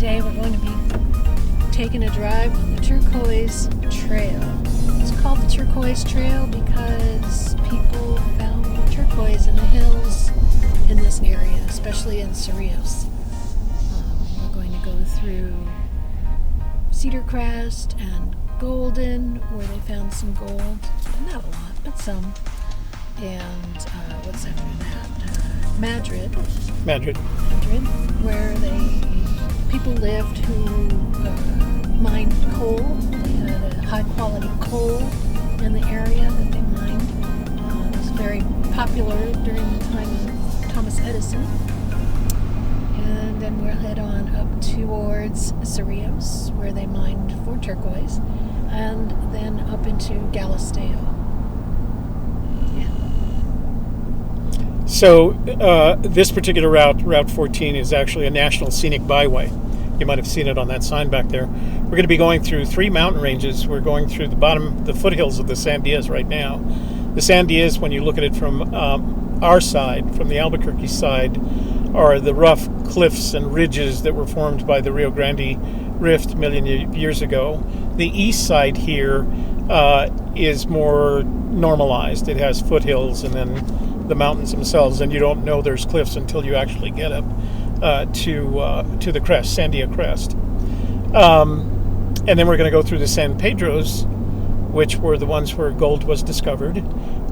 Today we're going to be taking a drive on the Turquoise Trail. It's called the Turquoise Trail because people found turquoise in the hills in this area, especially in Cerrillos. We're going to go through Cedar Crest and Golden, where they found some gold. Not a lot, but some. And what's after that? Madrid, where people lived who mined coal. They had a high quality coal in the area that they mined. It was very popular during the time of Thomas Edison. And then we'll head on up towards Cerrillos, where they mined for turquoise, and then up into Galisteo. So this particular route, Route 14, is actually a national scenic byway. You might have seen it on that sign back there. We're going to be going through 3 mountain ranges. We're going through the foothills of the Sandias right now. The Sandias, when you look at it from our side, from the Albuquerque side, are the rough cliffs and ridges that were formed by the Rio Grande Rift a million years ago. The east side here is more normalized. It has foothills and then the mountains themselves, and you don't know there's cliffs until you actually get up to the crest, Sandia Crest. And then we're going to go through the San Pedros, which were the ones where gold was discovered.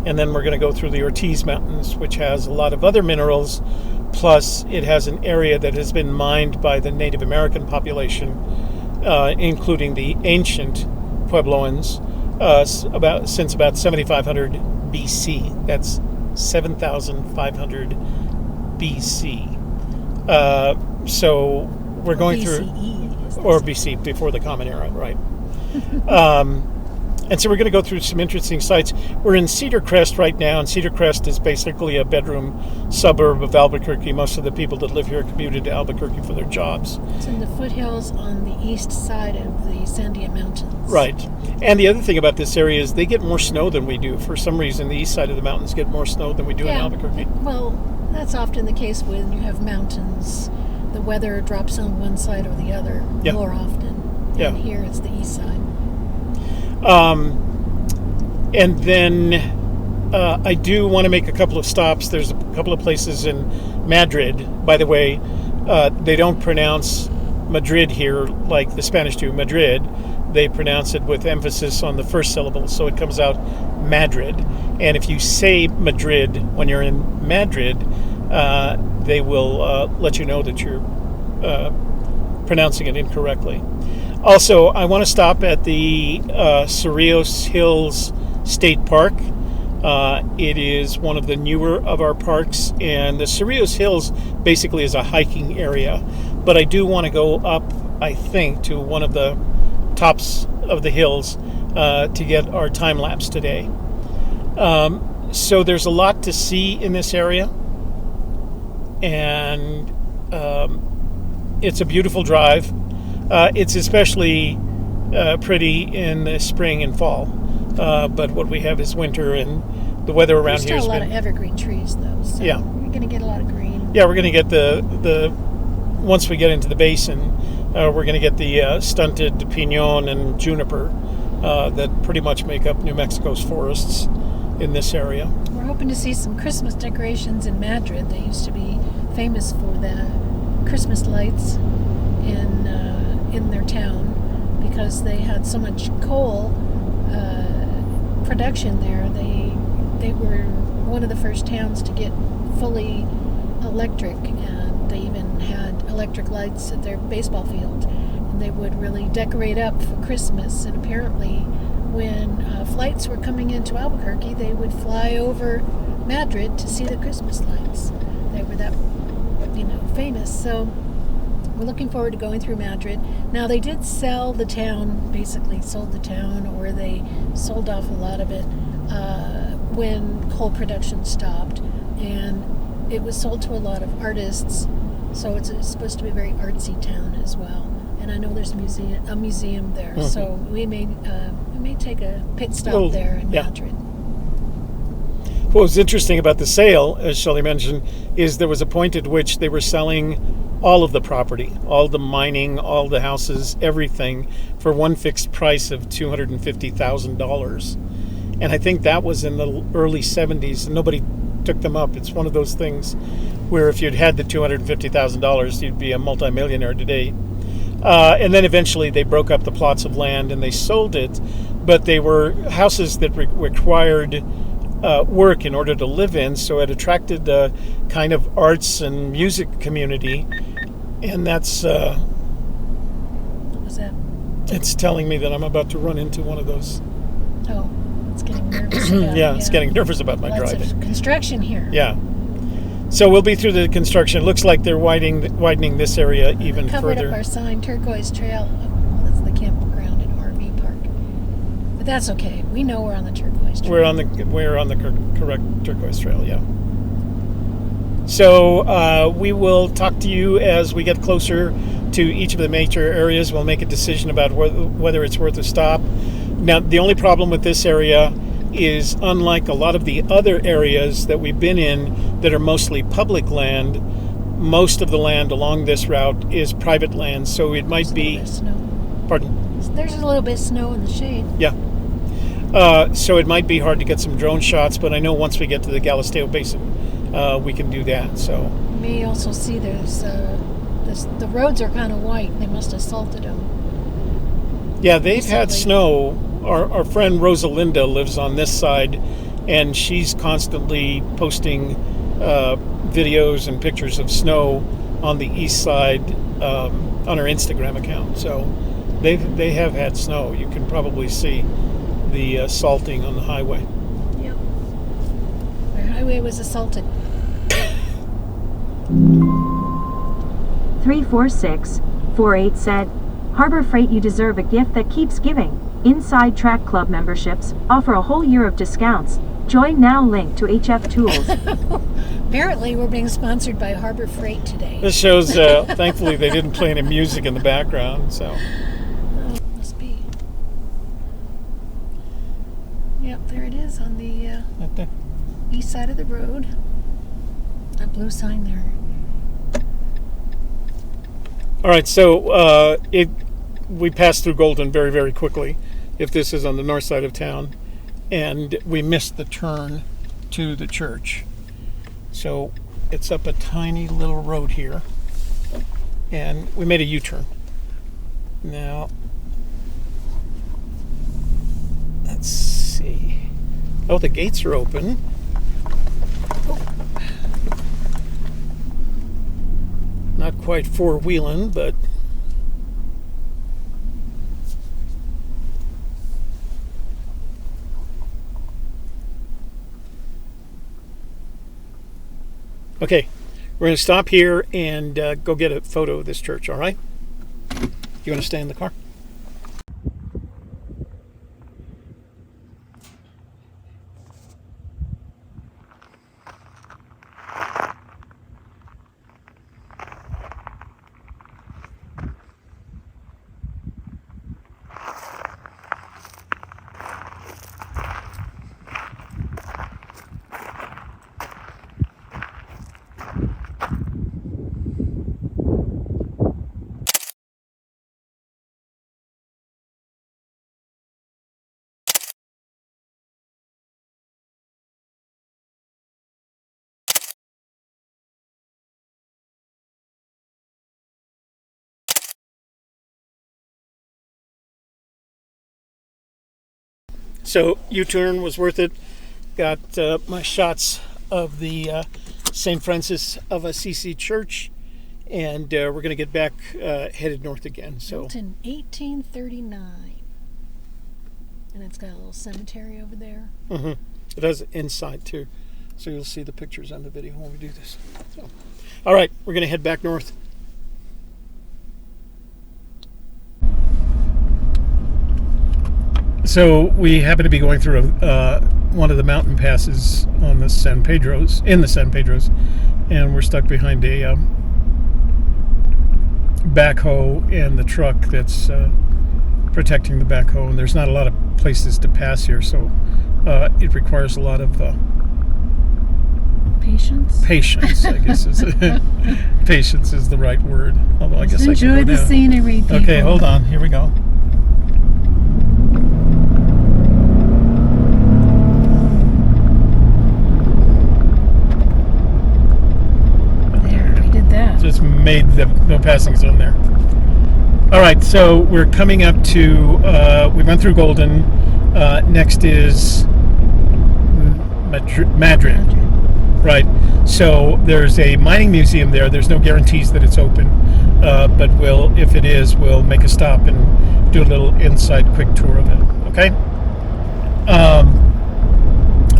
And then we're going to go through the Ortiz Mountains, which has a lot of other minerals, plus it has an area that has been mined by the Native American population, including the ancient Puebloans, since about 7,500 BC. That's 7,500 BC. So we're going through, or BC, before the Common Era, right? And so we're going to go through some interesting sites. We're in Cedar Crest right now, and Cedar Crest is basically a bedroom suburb of Albuquerque. Most of the people that live here commuted to Albuquerque for their jobs. It's in the foothills on the east side of the Sandia Mountains. Right. And the other thing about this area is they get more snow than we do. For some reason, the east side of the mountains get more snow than we do in Albuquerque. Well, that's often the case when you have mountains. The weather drops on one side or the other more often. And here it's the east side. And then I do want to make a couple of stops. There's a couple of places in Madrid. By the way, they don't pronounce Madrid here like the Spanish do, Madrid. They pronounce it with emphasis on the first syllable, so it comes out Madrid. And if you say Madrid when you're in Madrid, they will let you know that you're pronouncing it incorrectly. Also, I want to stop at the Cerrillos Hills State Park. It is one of the newer of our parks, and the Cerrillos Hills basically is a hiking area. But I do want to go up, I think, to one of the tops of the hills to get our time lapse today. So there's a lot to see in this area, and it's a beautiful drive. It's especially pretty in the spring and fall, but what we have is winter, and the weather around here has been... There's still a lot of evergreen trees, though, so we're going to get a lot of green. Yeah, we're going to get the once we get into the basin, we're going to get the stunted piñon and juniper that pretty much make up New Mexico's forests in this area. We're hoping to see some Christmas decorations in Madrid. They used to be famous for the Christmas lights in their town because they had so much coal production there. They were one of the first towns to get fully electric, and they even had electric lights at their baseball field, and they would really decorate up for Christmas. And apparently when flights were coming into Albuquerque, they would fly over Madrid to see the Christmas lights. They were that famous. So we're looking forward to going through Madrid. Now, they did sell the town, basically sold the town, or they sold off a lot of it when coal production stopped. And it was sold to a lot of artists, so it's supposed to be a very artsy town as well. And I know there's a museum there, mm-hmm. So we may take a pit stop there in Madrid. What was interesting about the sale, as Shelley mentioned, is there was a point at which they were selling all of the property, all the mining, all the houses, everything, for one fixed price of $250,000. And I think that was in the early 70s, and nobody took them up. It's one of those things where if you'd had the $250,000, you'd be a multimillionaire today. And then eventually they broke up the plots of land and they sold it, but they were houses that required work in order to live in, so it attracted the kind of arts and music community, and that's What was that? it's telling me that I'm about to run into one of those. Oh, it's getting nervous about it, Yeah, it's getting nervous about my Lots driving. of construction here. Yeah. So we'll be through the construction. It looks like they're widening this area even Covered further. up our sign, Turquoise Trail. Oh, that's the campground and RV park. But that's okay. We know we're on the Turquoise Trail. We're on the correct Turquoise Trail, yeah. So we will talk to you as we get closer to each of the major areas. We'll make a decision about whether it's worth a stop. Now, the only problem with this area is, unlike a lot of the other areas that we've been in that are mostly public land, most of the land along this route is private land. So it might be... There's a little bit of snow. Pardon? There's a little bit of snow in the shade. Yeah. So it might be hard to get some drone shots, but I know once we get to the Galisteo Basin, we can do that. So You may also see the roads are kind of white. They must have salted them. yeah, they've had Recently. snow. Our friend Rosalinda lives on this side, and she's constantly posting videos and pictures of snow on the east side on her Instagram account. So they have had snow. You can probably see the salting on the highway. Yep. Our highway was assaulted. 34648 said, Harbor Freight, you deserve a gift that keeps giving. Inside Track Club memberships offer a whole year of discounts. Join now, link to HF Tools. Apparently, we're being sponsored by Harbor Freight today. This shows, thankfully, they didn't play any music in the background. So Oh, must be. Yep, there it is on the right there. east side of the road. That blue sign there. All right, so we passed through Golden very, very quickly. If this is on the north side of town, and we missed the turn to the church. So it's up a tiny little road here, and we made a U-turn. Now, let's see. Oh, the gates are open. Not quite four-wheeling, but okay, we're going to stop here and go get a photo of this church, all right? You want to stay in the car? So U-turn was worth it. Got my shots of the St. Francis of Assisi Church, and we're going to get back headed north again. So Built in 1839. And it's got a little cemetery over there. it has inside too, so you'll see the pictures on the video when we do this. So, all right, we're going to head back north. So we happen to be going through one of the mountain passes on the San Pedro's, and we're stuck behind a backhoe and the truck that's protecting the backhoe, and there's not a lot of places to pass here, so it requires a lot of Patience? Patience, I guess patience is the right word. Although I guess I enjoy can go the down. scenery, people. Okay, hold on. Here we go. There, we did that. Just made the no passing zone there. All right, so we're coming up to, we went through Golden. Next is Madrid. Right. So there's a mining museum there. There's no guarantees that it's open, but if it is, we'll make a stop and do a little inside quick tour of it. Okay. I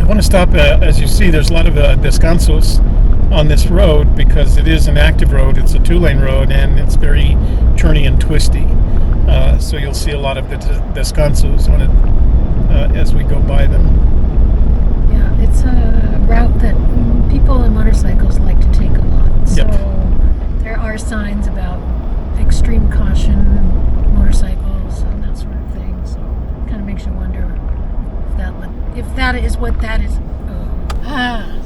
want to stop. As you see, there's a lot of descansos on this road because it is an active road. It's a 2-lane road and it's very turny and twisty. So you'll see a lot of the descansos on it as we go by them. Yeah, it's a route that people on motorcycles like to take a lot. So there are signs about extreme caution, motorcycles, and that sort of thing. So it kind of makes you wonder if that is what that is.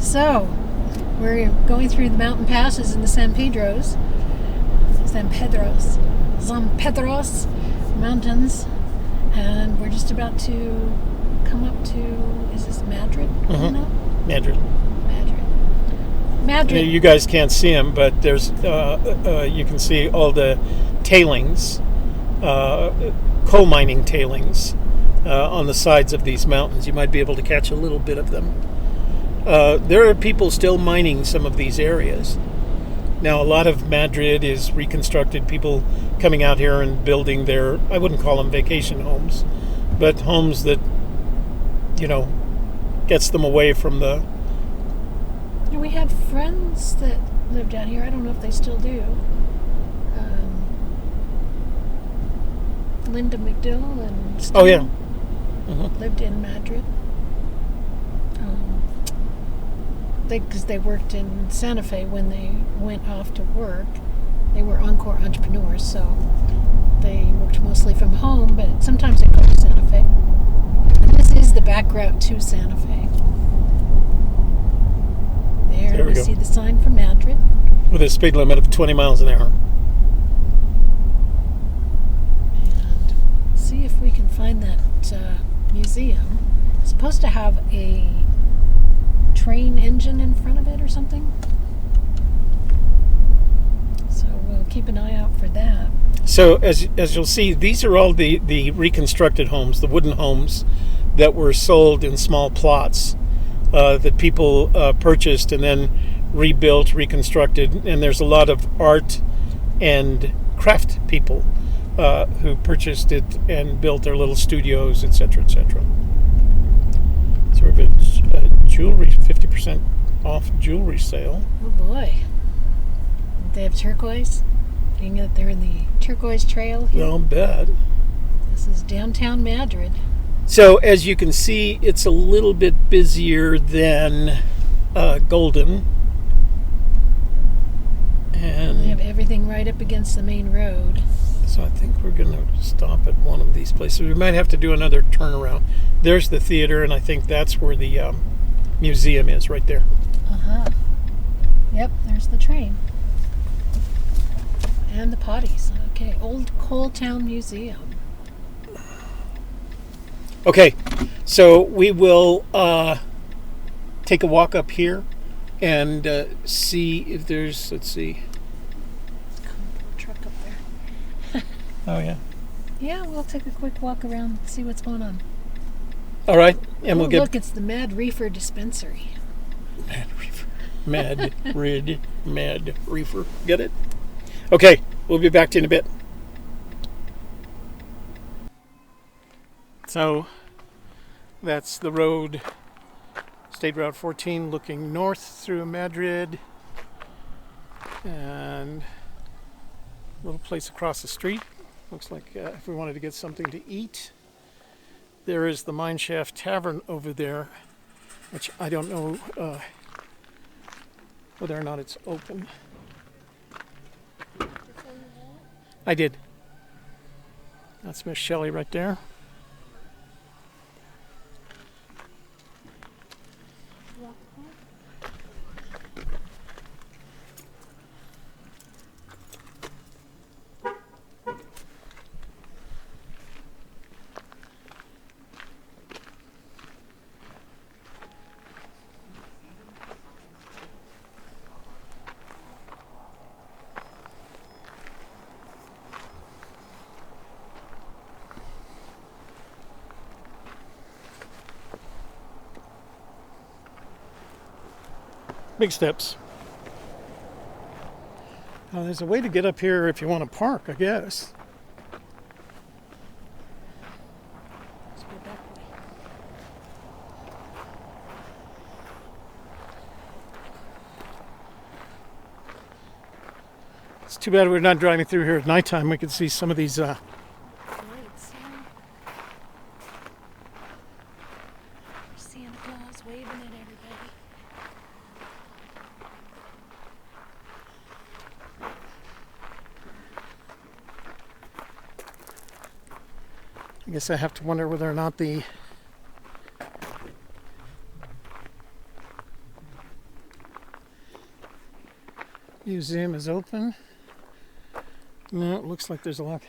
So we're going through the mountain passes in the San Pedros mountains, and we're just about to come up to, is this Madrid? Mm-hmm. Madrid. You guys can't see them, but there's you can see all the tailings, coal mining tailings on the sides of these mountains. You might be able to catch a little bit of them. There are people still mining some of these areas. Now, a lot of Madrid is reconstructed, people coming out here and building their, I wouldn't call them vacation homes, but homes that, gets them away from the... We had friends that lived out here. I don't know if they still do. Linda McDill and Steve lived in Madrid. Because they worked in Santa Fe when they went off to work. They were Encore entrepreneurs, so they worked mostly from home, but sometimes they go to Santa Fe. And this is the back route to Santa Fe. There we see the sign for Madrid. With a speed limit of 20 miles an hour. And see if we can find that museum. It's supposed to have a train engine in front of it or something. So we'll keep an eye out for that. So as you'll see, these are all the reconstructed homes, the wooden homes that were sold in small plots that people purchased and then rebuilt, reconstructed. And there's a lot of art and craft people who purchased it and built their little studios, etc., etc. So we've got jewelry, 50% off jewelry sale. Oh boy. They have turquoise. Being that they're in the Turquoise Trail here. I'll bet. This is downtown Madrid. So as you can see, it's a little bit busier than Golden. And they have everything right up against the main road. So I think we're going to stop at one of these places. We might have to do another turnaround. There's the theater, and I think that's where the museum is, right there. Yep, there's the train. And the potties. Okay, Old Coal Town Museum. Okay, so we will take a walk up here and see if there's, let's see. Truck up there. Oh, yeah. Yeah, we'll take a quick walk around and see what's going on. All right, and we'll get... Look, it's the Mad Reefer Dispensary. Mad Reefer. Mad Reefer. Get it? Okay, we'll be back to you in a bit. So, that's the road, State Route 14, looking north through Madrid. And a little place across the street. Looks like if we wanted to get something to eat. There is the Mineshaft Tavern over there, which I don't know whether or not it's open. I did. That's Miss Shelley right there. Big steps. There's a way to get up here if you want to park, I guess. Let's go that way. It's too bad we're not driving through here at nighttime. We could see some of these Lights. Santa Claus waving at everybody. I guess I have to wonder whether or not the museum is open. No, it looks like there's a lock.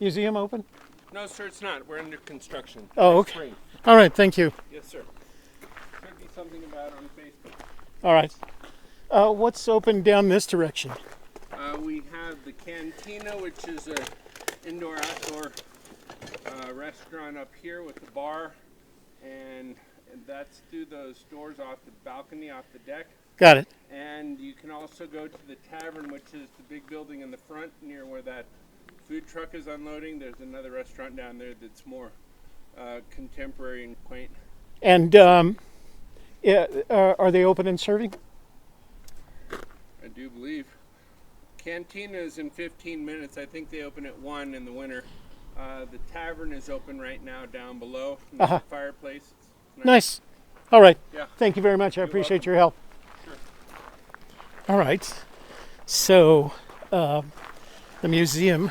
Museum open? No, sir, it's not. We're under construction. Oh, Next okay. spring. All right, thank you. Yes, sir. Should be something about on Facebook. All right. What's open down this direction? We have the Cantina, which is a indoor-outdoor restaurant up here with the bar, and that's through those doors off the balcony, off the deck. Got it. And you can also go to the tavern, which is the big building in the front near where that food truck is unloading. There's another restaurant down there that's more contemporary and quaint. And are they open and serving? I do believe. Cantina is in 15 minutes. I think they open at 1 in the winter. The tavern is open right now down below. There's a fireplace. It's Nice. All right. Yeah. Thank you very much. I appreciate welcome. your help. Sure. All right. So, the museum,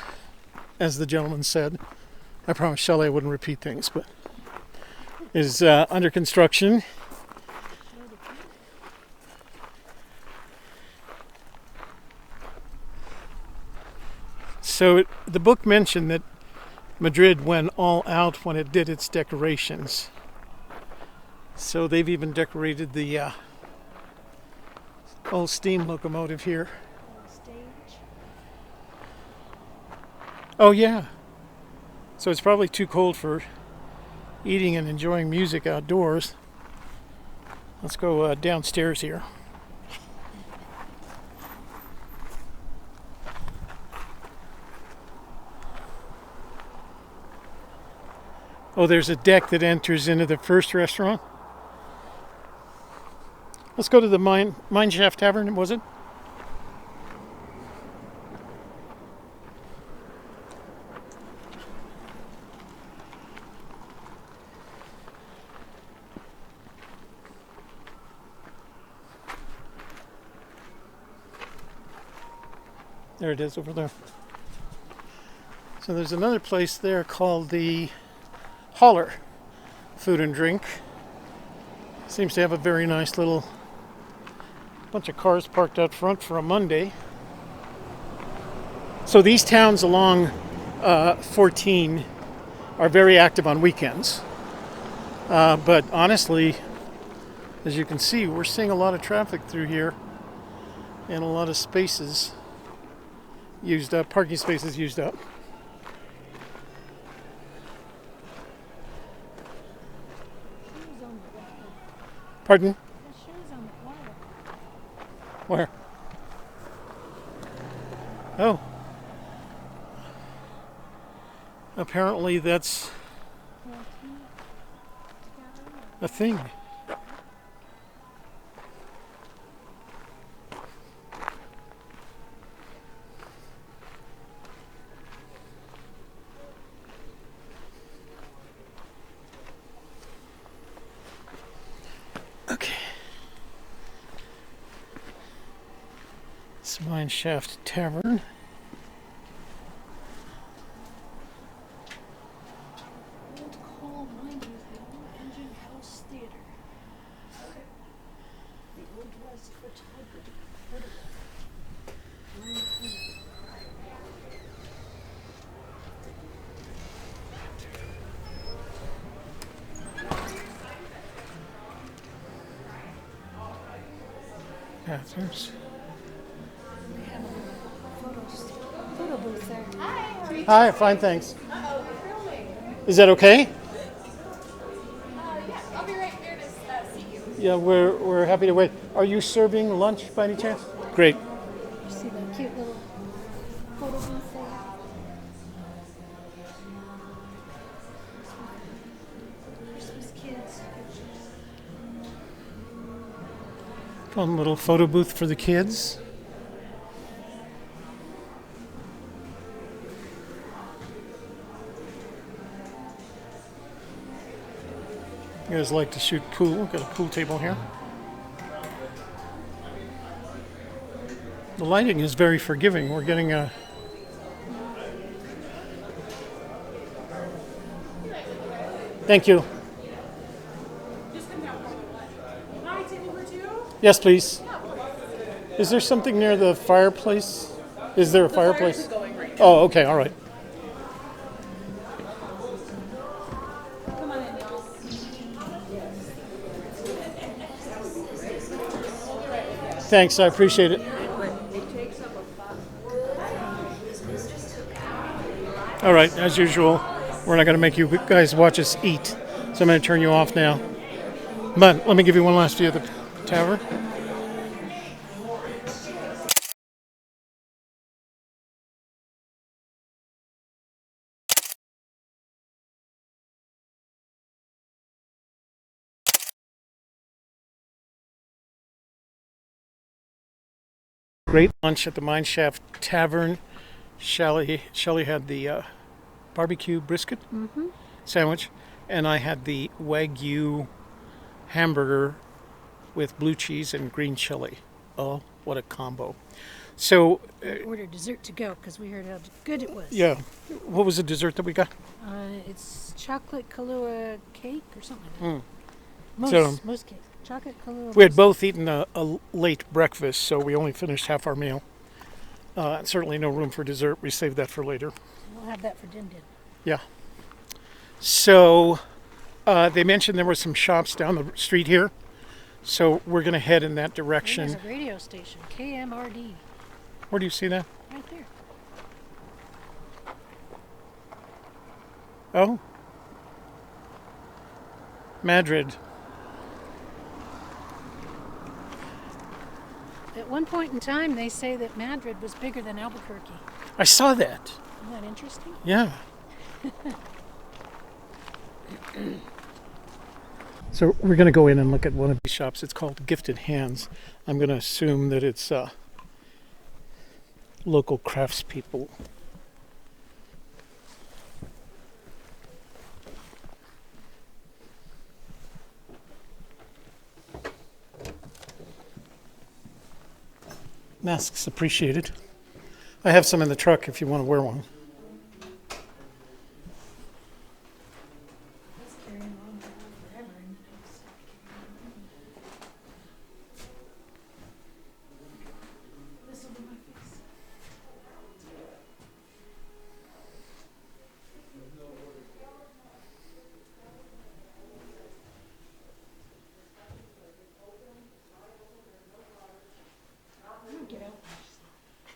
as the gentleman said, I promised Shelley I wouldn't repeat things, but is under construction. So the book mentioned that Madrid went all out when it did its decorations. So they've even decorated the old steam locomotive here. Stage. Oh yeah. So it's probably too cold for eating and enjoying music outdoors. Let's go downstairs here. Oh, there's a deck that enters into the first restaurant. Let's go to the Mine Shaft Tavern, was it? There it is over there. So there's another place there called the Holler Food and Drink. Seems to have a very nice little bunch of cars parked out front for a Monday. So these towns along 14 are very active on weekends. But honestly, as you can see, we're seeing a lot of traffic through here and a lot of spaces used up, parking spaces used up. Shoes on the water. Pardon? The shoes on the water. Where? Oh. Apparently that's a thing. Okay. It's Mine Shaft Tavern. Old coal mine museum, engine house theater. The old west photography. Bathrooms. Photo booth there. Hi, fine, thanks. Is that okay? Yeah, I'll be right there to see you. Yeah, we're happy to wait. Are you serving lunch by any chance? Great. You see the cute little photo booth there? Christmas kids. Fun little photo booth for the kids. You guys like to shoot pool? Got a pool table here. The lighting is very forgiving. We're getting a... Thank you. Yes, please. Is there something near the fireplace? Is there a fireplace? Oh, okay, all right. Thanks, I appreciate it. All right, as usual, we're not going to make you guys watch us eat, so I'm going to turn you off now. But let me give you one last view of the tavern. Great lunch at the Mineshaft Tavern. Shelley had the barbecue brisket sandwich, and I had the Wagyu hamburger with blue cheese and green chili. Oh, what a combo. So, Ordered dessert to go because we heard how good it was. yeah, what was the dessert that we got? It's chocolate Kahlua cake or something like that. So- Mousse cake. Chocolate Kahlua. We had mousse. both eaten a late breakfast, so we only finished half our meal. Certainly no room for dessert. We saved that for later. We'll have that for Din Din. Yeah. So they mentioned there were some shops down the street here. So we're going to head in that And direction. there's a radio station, KMRD, Where do you see that? right there. Oh. Madrid. At one point in time, they say that Madrid was bigger than Albuquerque. I saw that. Isn't that interesting? Yeah. So we're going to go in and look at one of these shops. It's called Gifted Hands. I'm going to assume that it's local craftspeople. Masks appreciated. I have some in the truck if you want to wear one.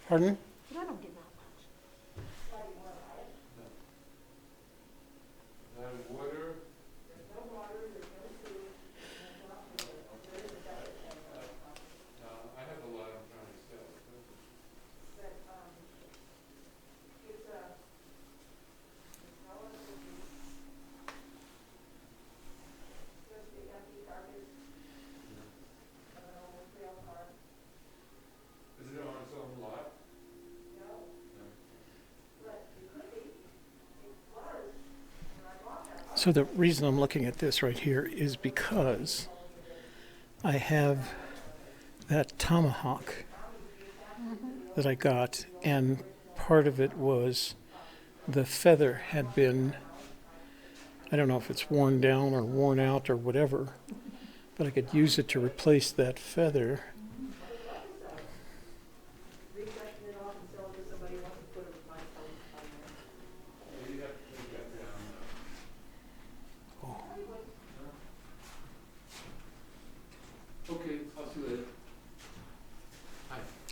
Pardon? But I don't get that much. So the reason I'm looking at this right here is because I have that tomahawk that I got, and part of it was the feather had been, I don't know if it's worn down or worn out or whatever, but I could use it to replace that feather. Okay, I'll see you later.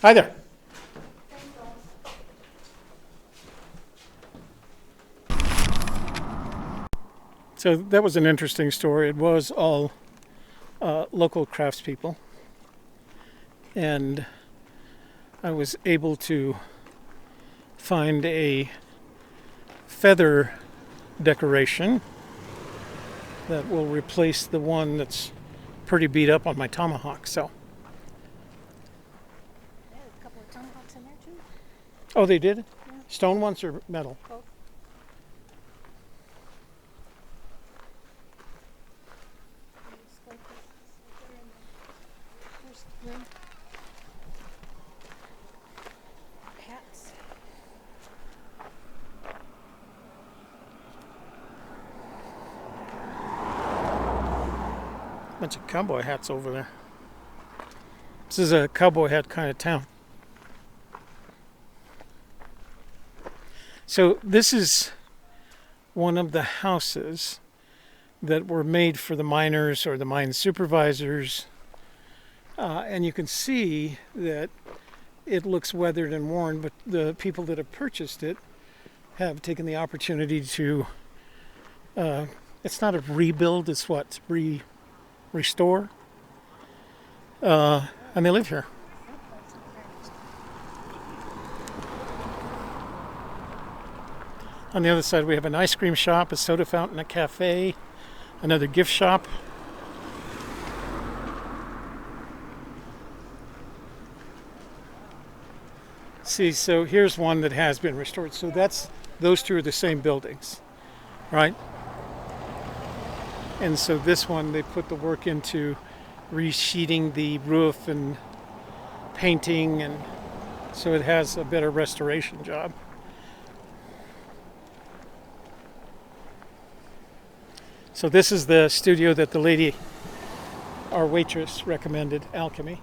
Hi there. So that was an interesting story. It was all local craftspeople. And I was able to find a feather decoration that will replace the one that's pretty beat up on my tomahawk. So, A couple of tomahawks in there too. oh, they did? Yeah. Stone ones or metal? Both. Hats. Bunch of cowboy hats over there. This is a cowboy hat kind of town. So this is one of the houses that were made for the miners or the mine supervisors. And you can see that it looks weathered and worn, but the people that have purchased it have taken the opportunity to, it's not a rebuild, it's what? Restore. And they live here. On the other side, we have an ice cream shop, a soda fountain, a cafe, another gift shop. See, so here's one that has been restored. So those two are the same buildings, right? And so this one, they put the work into resheeting the roof and painting, and so it has a better restoration job. So this is the studio that the lady, our waitress, recommended, Alchemy.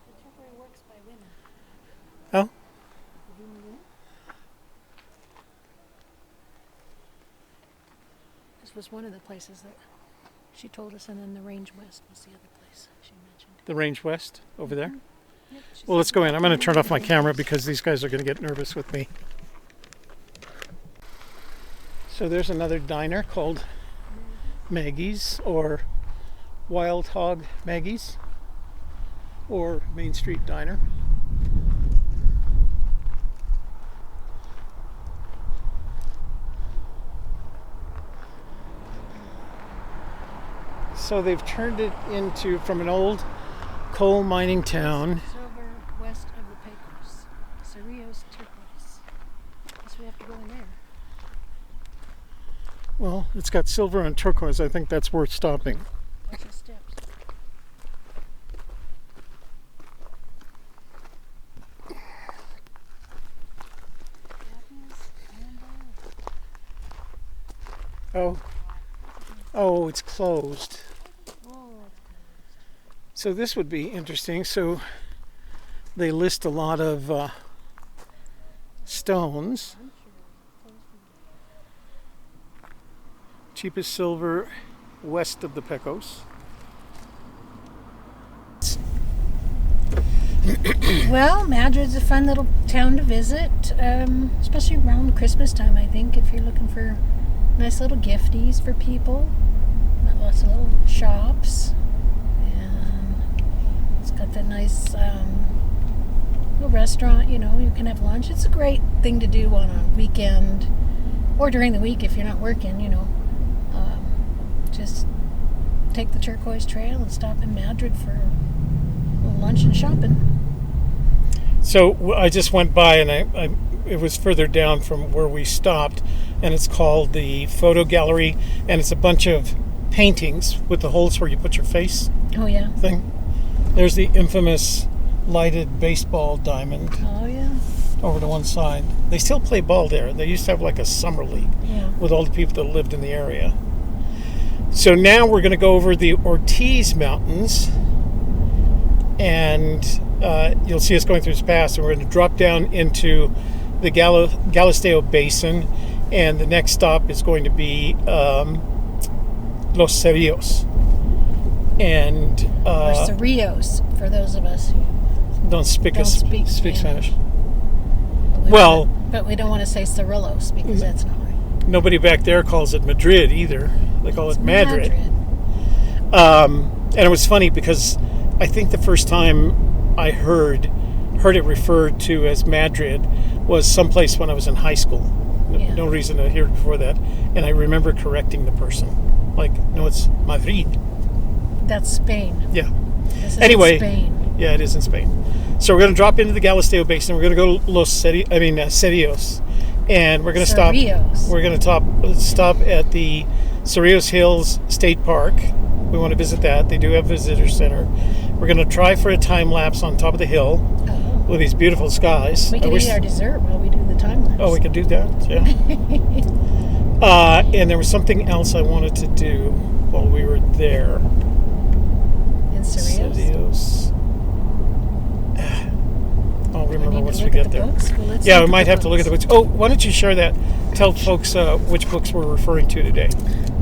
Contemporary works by women. Oh? This was one of the places that she told us, and then the Range West was the other place she mentioned. The Range West over there? Yep, she Well, let's said go in. I'm going to turn off my Range camera West. because these guys are going to get nervous with me. So there's another diner called Maggie's, or Wild Hog Maggie's, or Main Street Diner. So they've turned it into, from an old coal mining town. Silver west of the Pecos. Cerrillos Turquoise. Guess we have to go in there. Well, it's got silver and turquoise. I think that's worth stopping. Watch the steps. Oh, it's closed. Oh, it's So this would be interesting. So they list a lot of stones. Cheapest silver west of the Pecos. Well, Madrid's a fun little town to visit, especially around Christmas time, I think, if you're looking for nice little gifties for people. Got lots of little shops, and it's got that nice little restaurant, you know, you can have lunch. It's a great thing to do on a weekend or during the week if you're not working, you know. Just take the Turquoise Trail and stop in Madrid for a little lunch and shopping. So I just went by, and it was further down from where we stopped, and it's called the Photo Gallery, and it's a bunch of paintings with the holes where you put your face Oh, yeah. thing. There's the infamous lighted baseball diamond Oh, yeah. over to one side. They still play ball there. They used to have like a summer league Yeah. with all the people that lived in the area. So now we're going to go over the Ortiz Mountains, and you'll see us going through this pass, and we're going to drop down into the Galisteo Basin, and the next stop is going to be Los Cerrillos. And Or Cerrillos, for those of us who don't speak Spanish. Spanish. But Well, but we don't want to say Cerrillos because that's not right. Nobody back there calls it Madrid either. They call it Madrid. And it was funny because I think the first time I heard it referred to as Madrid was someplace when I was in high school. Yeah. No reason to hear it before that. And I remember correcting the person. Like, no, it's Madrid. That's Spain. Yeah. This is Anyway, in Spain. Yeah, it is in Spain. So we're going to drop into the Galisteo Basin. We're going to go to Cerrillos. And we're going to stop. We're going to stop at the Cerrillos Hills State Park. We want to visit that. They do have a visitor center. We're going to try for a time lapse on top of the hill with these beautiful skies. We can eat our dessert while we do the time lapse. Oh, we can do that. Yeah. And there was something else I wanted to do while we were there. In Cerrillos. I'll remember once we get there. Yeah, we might have to look at the books. Oh, why don't you share that? Tell folks which books we're referring to today.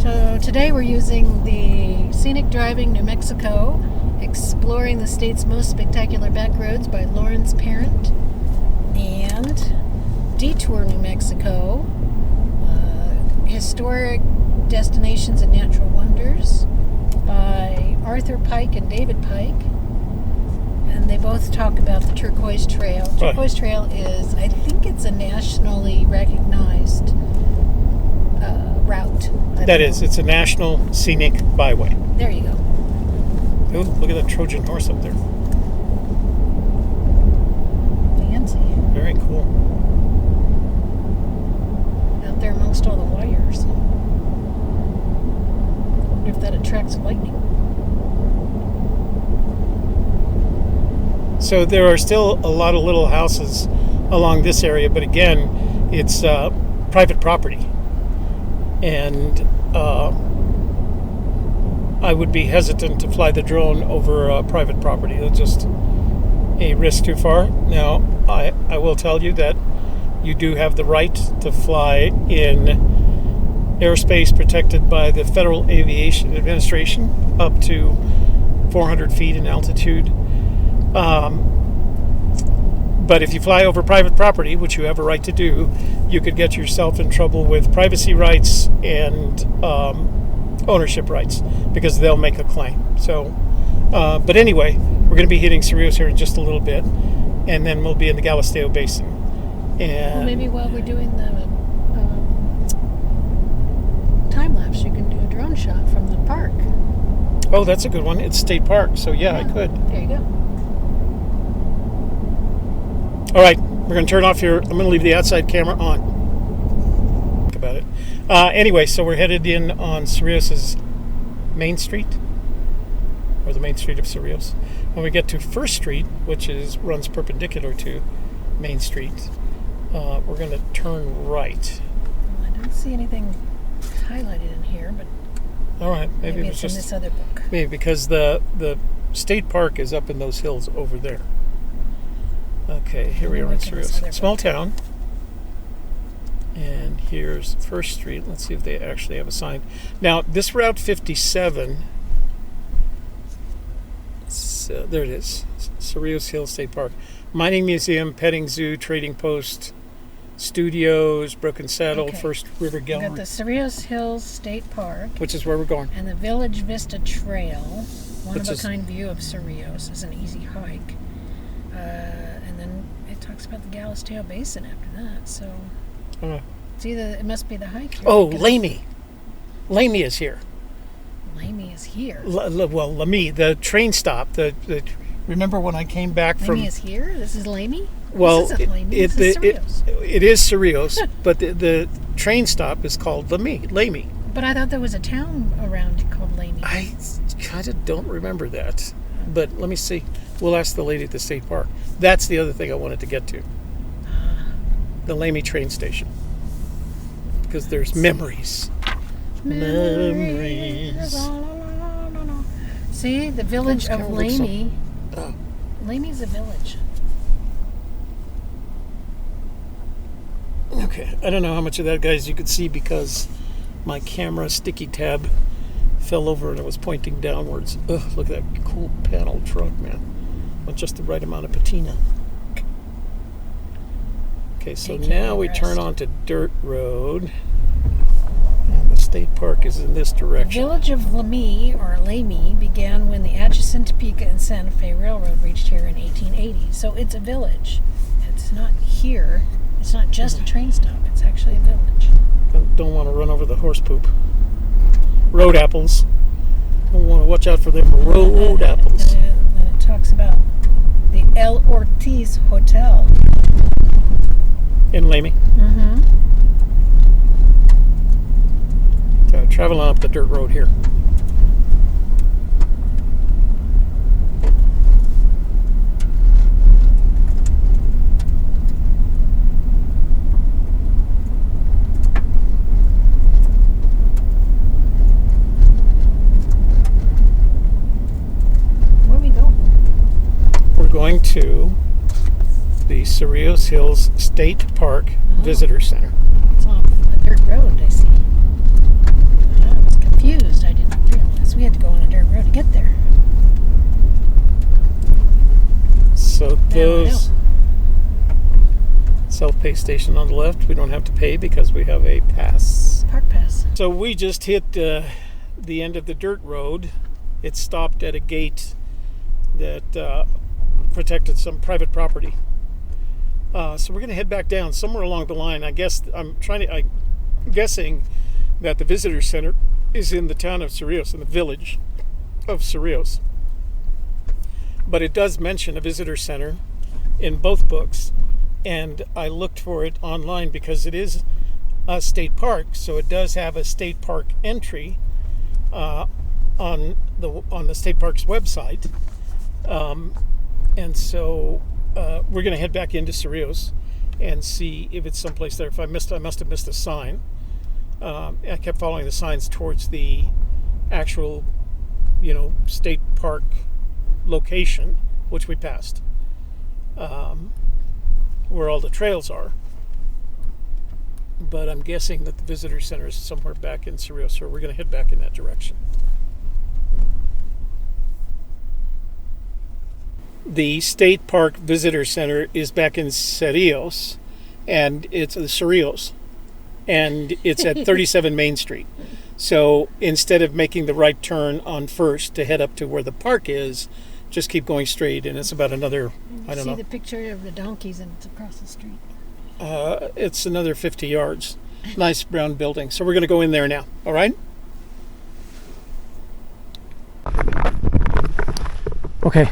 So today we're using the Scenic Driving New Mexico, Exploring the State's Most Spectacular Back Roads by Lawrence Parent, and Detour New Mexico, Historic Destinations and Natural Wonders by Arthur Pike and David Pike. And they both talk about the Turquoise Trail. Turquoise Trail is, I think it's a nationally recognized route. That is, it's a national scenic byway. There you go. Ooh, look at that Trojan horse up there. Fancy. Very cool. Out there amongst all the wires. I wonder if that attracts lightning. So there are still a lot of little houses along this area, but again, it's private property. And I would be hesitant to fly the drone over private property. It's just a risk too far. Now, I will tell you that you do have the right to fly in airspace protected by the Federal Aviation Administration up to 400 feet in altitude. But if you fly over private property, which you have a right to do, you could get yourself in trouble with privacy rights and ownership rights because they'll make a claim. So, but anyway, we're going to be hitting Cerrillos here in just a little bit, and then we'll be in the Galisteo Basin. And well, maybe while we're doing the time lapse, you can do a drone shot from the park. Oh, that's a good one. It's State Park, so yeah, I could. There you go. All right, we're going to turn off here. I'm going to leave the outside camera on. Think about it. Anyway, so we're headed in on Cerrillos' Main Street, or the Main Street of Cerrillos. When we get to First Street, which runs perpendicular to Main Street, we're going to turn right. Well, I don't see anything highlighted in here, but all right, maybe it's in this other book. Maybe because the state park is up in those hills over there. Okay, here we are in Cerrillos. Small town. And here's First Street. Let's see if they actually have a sign. Now, this Route 57, there it is, Cerrillos Hills State Park. Mining Museum, Petting Zoo, Trading Post, Studios, Broken Saddle, First River Gallery. We've got the Cerrillos Hills State Park. Which is where we're going. And the Village Vista Trail. One-of-a-kind view of Cerrillos is an easy hike. And then it talks about the Galisteo Basin after that. So it must be the hike. Oh, Lamy. Lamy is here. Lamy is here. Lamy, the train stop. Remember when I came back from... Lamy is here? This is Lamy? Well, this isn't Lamy. This is Cerrillos. It is Cerrillos, but the train stop is called Lamy. But I thought there was a town around called Lamy. I kind of don't remember that. But let me see. We'll ask the lady at the state park. That's the other thing I wanted to get to. The Lamy train station. Because there's memories. Memories. See, the village of Lamy. Lamy's a village. Okay, I don't know how much of that, guys, you could see because my camera sticky tab fell over and it was pointing downwards. Ugh, look at that cool panel truck, man. With just the right amount of patina. Okay, so now we turn onto dirt road. State Park is in this The direction. village of Lamy, or Lamy, began when the adjacent Topeka and Santa Fe Railroad reached here in 1880. So it's a village. It's not here. It's not just a train stop. It's actually a village. Don't want to run over the horse poop. Road apples. Don't want to watch out for them road apples. And it talks about the El Ortiz Hotel. In Lamy. Mm-hmm. Traveling up the dirt road here. Where are we going? We're going to the Cerrillos Hills State Park Visitor Center. It's off a dirt road, I see. I was confused. I didn't realize we had to go on a dirt road to get there. So Now I those know. self-pay station on the left, we don't have to pay because we have a pass. Park pass. So we just hit the end of the dirt road. It stopped at a gate that protected some private property. So we're going to head back down somewhere along the line. I guess I'm guessing that the visitor center is in the town of Cerrillos, in the village of Cerrillos. But it does mention a visitor center in both books, and I looked for it online because it is a state park, so it does have a state park entry on the state park's website, and so we're going to head back into Cerrillos and see if it's someplace there. If I must have missed a sign. I kept following the signs towards the actual, state park location, which we passed, where all the trails are. But I'm guessing that the visitor center is somewhere back in Cerrillos, so we're going to head back in that direction. The State Park Visitor Center is back in Cerrillos, and it's Cerrillos, and it's at 37 Main Street. So instead of making the right turn on First to head up to where the park is, just keep going straight, and it's about another, I don't know. See the picture of the donkeys, and it's across the street. It's another 50 yards. Nice brown building. So we're going to go in there now. All right? Okay.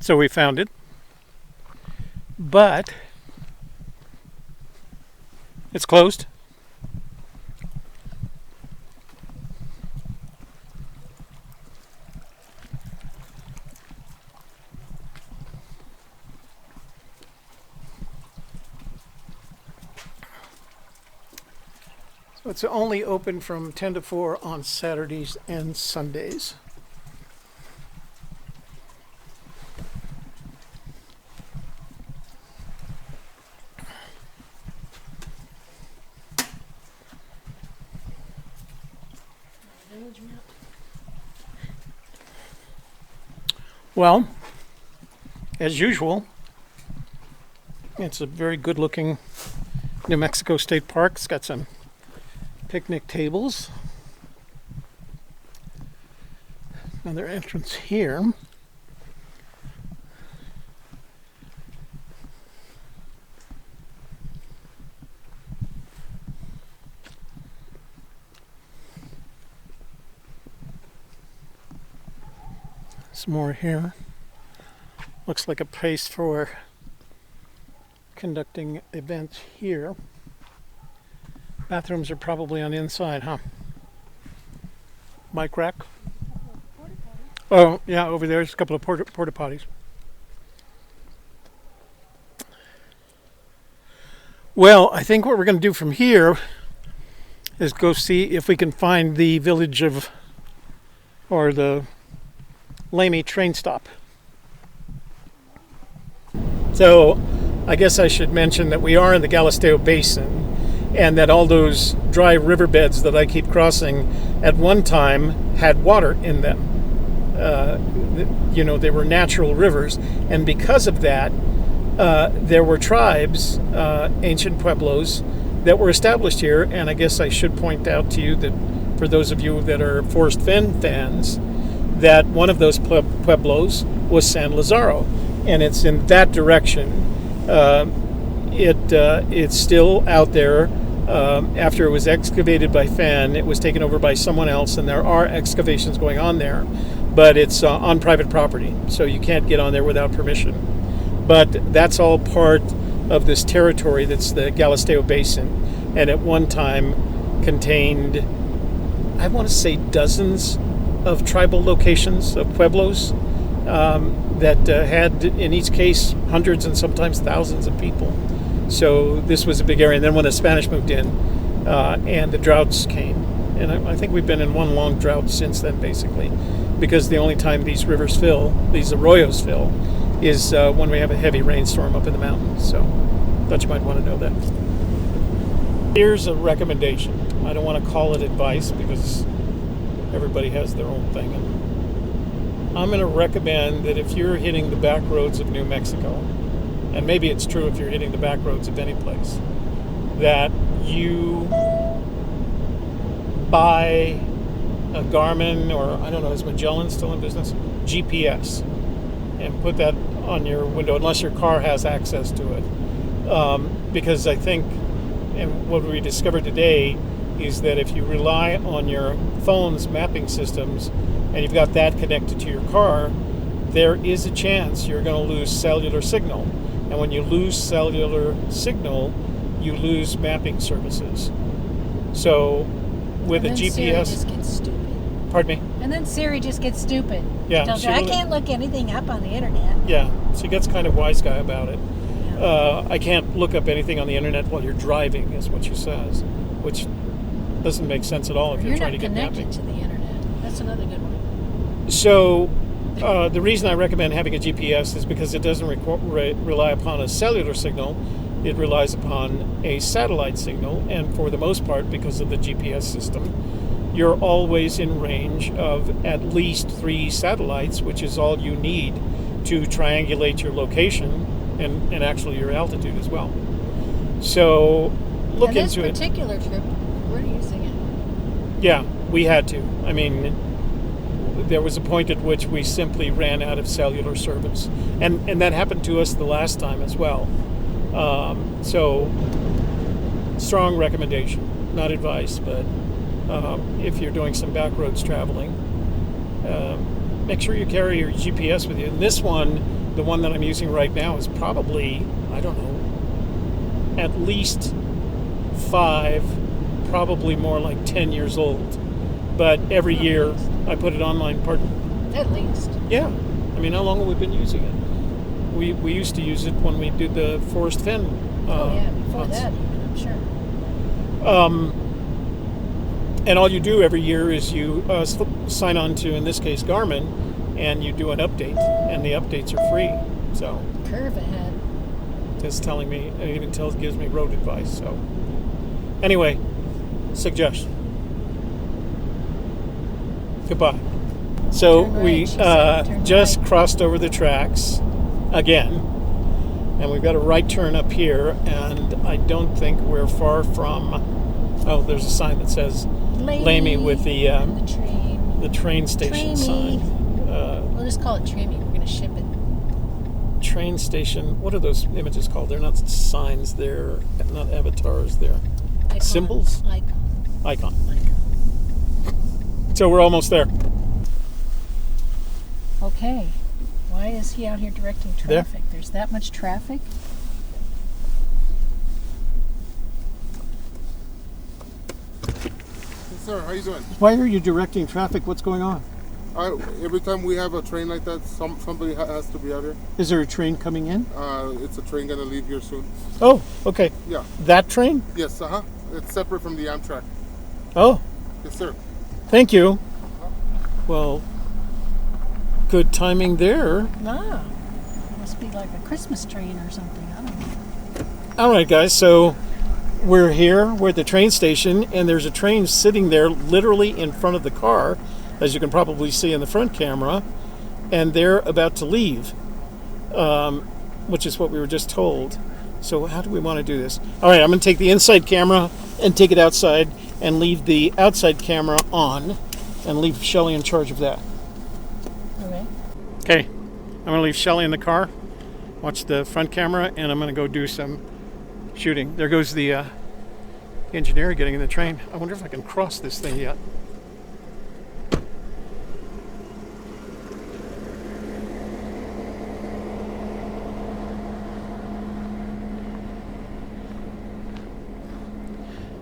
So we found it. But it's closed. So it's only open from 10 to 4 on Saturdays and Sundays. Well, as usual, it's a very good looking New Mexico State Park. It's got some picnic tables. Another entrance here. Some more here. Looks like a place for conducting events here. Bathrooms are probably on the inside, huh? Bike rack. Oh, yeah, over there's a couple of porta potties. Well, I think what we're going to do from here is go see if we can find the village of, or the Lamy train stop. So I guess I should mention that we are in the Galisteo Basin, and that all those dry riverbeds that I keep crossing at one time had water in them. They were natural rivers, and because of that, there were tribes, ancient pueblos, that were established here. And I guess I should point out to you that for those of you that are Forrest Fenn fans, that one of those pueblos was San Lazaro, and it's in that direction. It's still out there. After it was excavated by Fenn, it was taken over by someone else, and there are excavations going on there, but it's on private property, so you can't get on there without permission. But that's all part of this territory that's the Galisteo Basin, and at one time contained, I want to say, dozens of tribal locations, of pueblos, that had, in each case, hundreds and sometimes thousands of people. So this was a big area. And then when the Spanish moved in, and the droughts came, and I think we've been in one long drought since then, basically, because the only time these rivers fill, these arroyos fill, is when we have a heavy rainstorm up in the mountains. So thought you might want to know that. Here's a recommendation. I don't want to call it advice because everybody has their own thing. And I'm going to recommend that if you're hitting the back roads of New Mexico, and maybe it's true if you're hitting the back roads of any place, that you buy a Garmin, or I don't know, is Magellan still in business? GPS, and put that on your window, unless your car has access to it. Because I think, and what we discovered today, is that if you rely on your phone's mapping systems and you've got that connected to your car, there is a chance you're going to lose cellular signal. And when you lose cellular signal, you lose mapping services. So with a GPS... Siri just gets stupid. Pardon me? And then Siri just gets stupid. Yeah. Tells her, I can't look anything up on the internet. Yeah, she gets kind of wise guy about it. Yeah. I can't look up anything on the internet while you're driving, is what she says, which doesn't make sense at all if you're trying to get mapping. You're not connected to the internet. That's another good one. So the reason I recommend having a GPS is because it doesn't rely upon a cellular signal. It relies upon a satellite signal, and for the most part, because of the GPS system, you're always in range of at least 3 satellites, which is all you need to triangulate your location and actually your altitude as well. So look into it. This particular trip, we're using it. Yeah, we had to. I mean, there was a point at which we simply ran out of cellular service. And that happened to us the last time as well. So, strong recommendation. Not advice, but if you're doing some back roads traveling, make sure you carry your GPS with you. And this one, the one that I'm using right now, is probably, I don't know, at least 5, probably more like 10 years old. But every year I put it online. Pardon? At least. Yeah. I mean, how long have we been using it? We used to use it when we did the Forrest Fenn. Before months. that, I'm sure. And all you do every year is you sign on to, in this case, Garmin, and you do an update, and the updates are free. So Curve ahead. it's telling me, it even gives me road advice. So anyway, suggestion. Goodbye. So Turn right, we she said. Turn just right. crossed over the tracks again, and we've got a right turn up here, and I don't think we're far from, oh, there's a sign that says Lamy with the and the train. the train station Trammy. sign. We'll just call it Trammy. We're going to ship it. Train station, what are those images called? They're not signs, they're not avatars, they're Icon. symbols? Icon. Icon. So we're almost there. Okay. Why is he out here directing There. traffic? There's that much traffic? Sir, how you doing? Why are you directing traffic? What's going on? Every time we have a train like that, somebody has to be out here. Is there a train coming in? It's a train gonna leave here soon. Oh, okay. Yeah. That train? Yes. It's separate from the Amtrak. Oh, Yes, sir. thank you. Well, good timing there. Ah. Must be like a Christmas train or something. I don't know. All right, guys. So we're here. We're at the train station, and there's a train sitting there literally in front of the car, as you can probably see in the front camera, and they're about to leave, which is what we were just told. So how do we want to do this? All right, I'm going to take the inside camera and take it outside and leave the outside camera on and leave Shelley in charge of that. Okay. Okay, I'm going to leave Shelley in the car, watch the front camera, and I'm going to go do some shooting. There goes the engineer getting in the train. I wonder if I can cross this thing yet.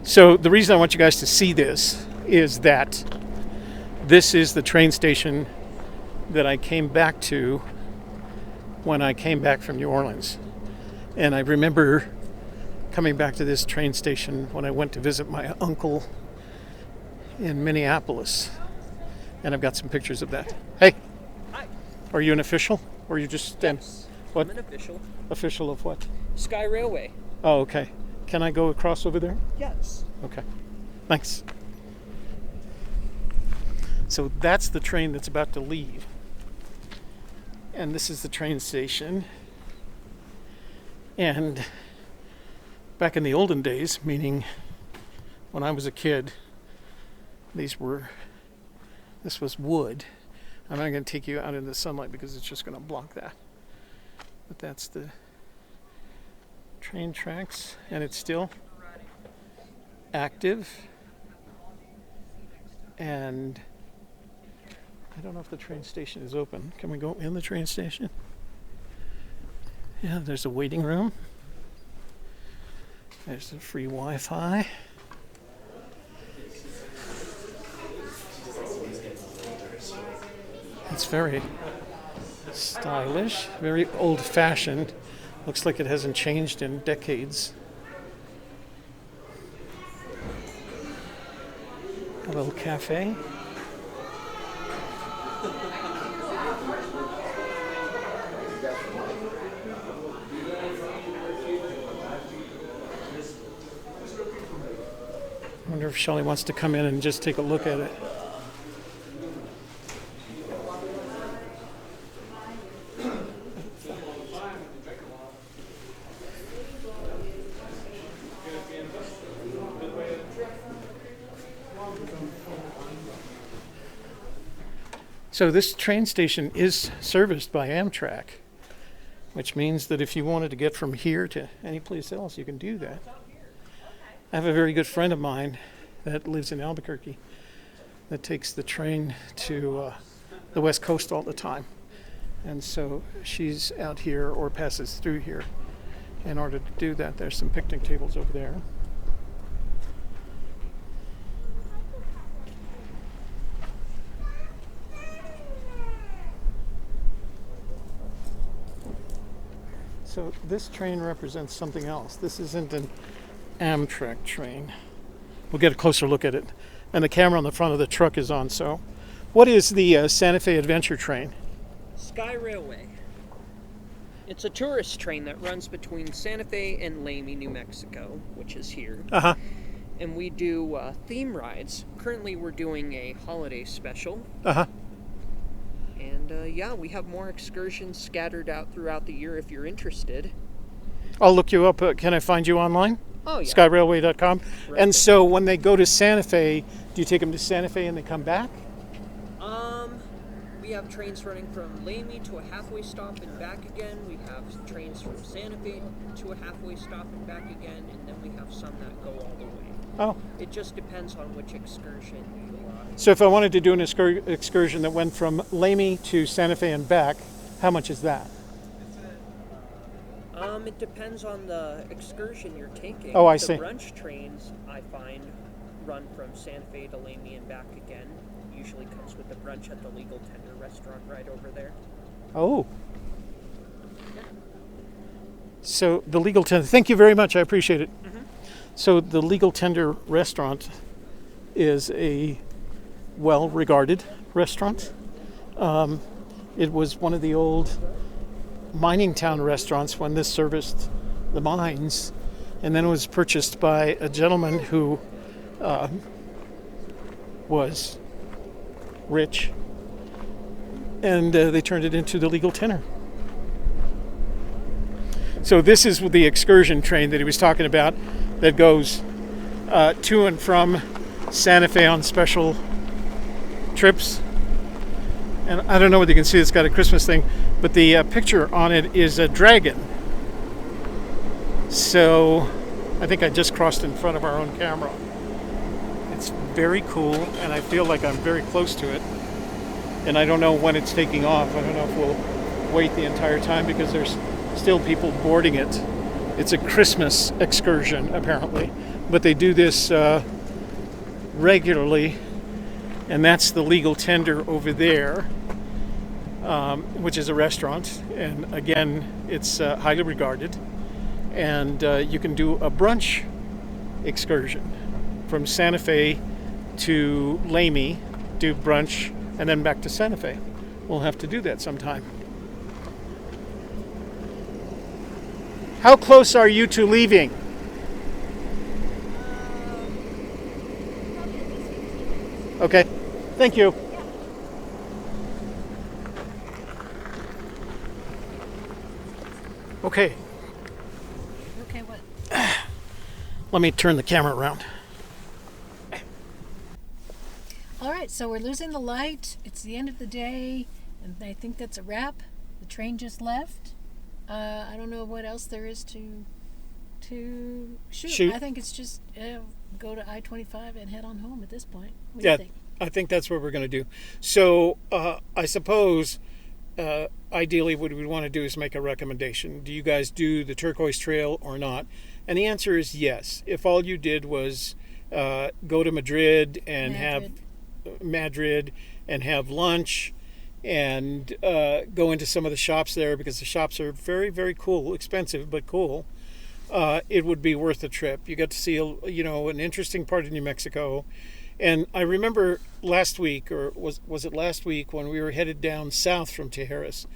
So the reason I want you guys to see this is that this is the train station that I came back to when I came back from New Orleans. And I remember coming back to this train station when I went to visit my uncle in Minneapolis. And I've got some pictures of that. Hey. Hi. Are you an official? Or are you just Yes, what? I'm an official. Official of what? Sky Railway. Oh, okay. Can I go across over there? Yes. Okay. Thanks. So that's the train that's about to leave. And this is the train station. And back in the olden days, meaning when I was a kid, this was wood. I'm not going to take you out in the sunlight because it's just going to block that. But that's the train tracks, and it's still active. And I don't know if the train station is open. Can we go in the train station? Yeah, there's a waiting room. There's the free Wi-Fi. It's very stylish, very old-fashioned. Looks like it hasn't changed in decades. A little cafe. I wonder if Shelley wants to come in and just take a look at it. So this train station is serviced by Amtrak, which means that if you wanted to get from here to any place else, you can do that. I have a very good friend of mine that lives in Albuquerque that takes the train to the West Coast all the time. And so she's out here or passes through here in order to do that. There's some picnic tables over there. So this train represents something else. This isn't an Amtrak train. We'll get a closer look at it. And the camera on the front of the truck is on. So what is the Santa Fe Adventure train? Sky Railway. It's a tourist train that runs between Santa Fe and Lamy, New Mexico, which is here. Uh-huh. And we do theme rides. Currently we're doing a holiday special. Uh-huh. And yeah, we have more excursions scattered out throughout the year if you're interested. I'll look you up. Can I find you online? Oh, yeah. Skyrailway.com. Right. And so when they go to Santa Fe, do you take them to Santa Fe and they come back? We have trains running from Lamy to a halfway stop and back again. We have trains from Santa Fe to a halfway stop and back again. And then we have some that go all the way. Oh. It just depends on which excursion you So if I wanted to do an excursion that went from Lamy to Santa Fe and back, how much is that? It depends on the excursion you're taking. Oh, I the see. Brunch trains, I find, run from Santa Fe to Lamy and back again. Usually comes with the brunch at the Legal Tender restaurant right over there. Oh. So the Legal Tender, thank you very much, I appreciate it. Mm-hmm. So the Legal Tender restaurant is a well-regarded restaurant. It was one of the old mining town restaurants when this serviced the mines, and then it was purchased by a gentleman who was rich, and they turned it into the Legal Tender. So this is the excursion train that he was talking about that goes to and from Santa Fe on special trips. And I don't know whether you can see it's got a Christmas thing, but the picture on it is a dragon. So I think I just crossed in front of our own camera. It's very cool, and I feel like I'm very close to it. And I don't know when it's taking off. I don't know if we'll wait the entire time because there's still people boarding it. It's a Christmas excursion, apparently. But they do this regularly, and that's the legal tender over there, which is a restaurant. And again, it's highly regarded. And you can do a brunch excursion from Santa Fe to Lamy, do brunch, and then back to Santa Fe. We'll have to do that sometime. How close are you to leaving? Okay, thank you. Okay, Okay, what? let me turn the camera around. All right, so we're losing the light. It's the end of the day, and I think that's a wrap. The train just left. I don't know what else there is to shoot. I think it's just go to I-25 and head on home at this point. What do you think? I think that's what we're going to do. So I suppose ideally what we want to do is make a recommendation. Do you guys do the Turquoise Trail or not? And the answer is yes. If all you did was go to Madrid and have lunch and go into some of the shops there, because the shops are very, very cool, expensive but cool, it would be worth the trip. You got to see an interesting part of New Mexico. And I remember last week, or was it last week, when we were headed down south from Tijeras,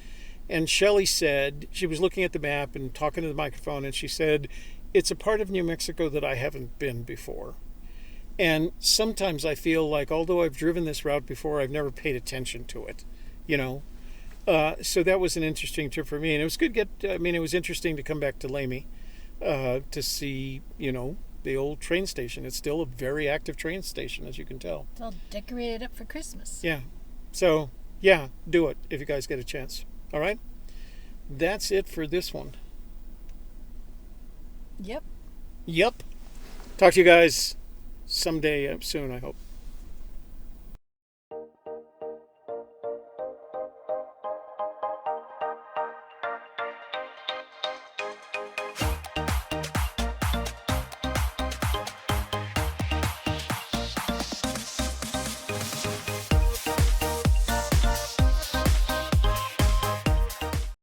and Shelley said, she was looking at the map and talking to the microphone, and she said, it's a part of New Mexico that I haven't been before. And sometimes I feel like, although I've driven this route before, I've never paid attention to it, So that was an interesting trip for me. And it was good it was interesting to come back to Lamy to see, the old train station. It's still a very active train station, as you can tell. It's all decorated up for Christmas. Yeah. So, yeah, do it if you guys get a chance. All right? That's it for this one. Yep. Talk to you guys someday soon, I hope.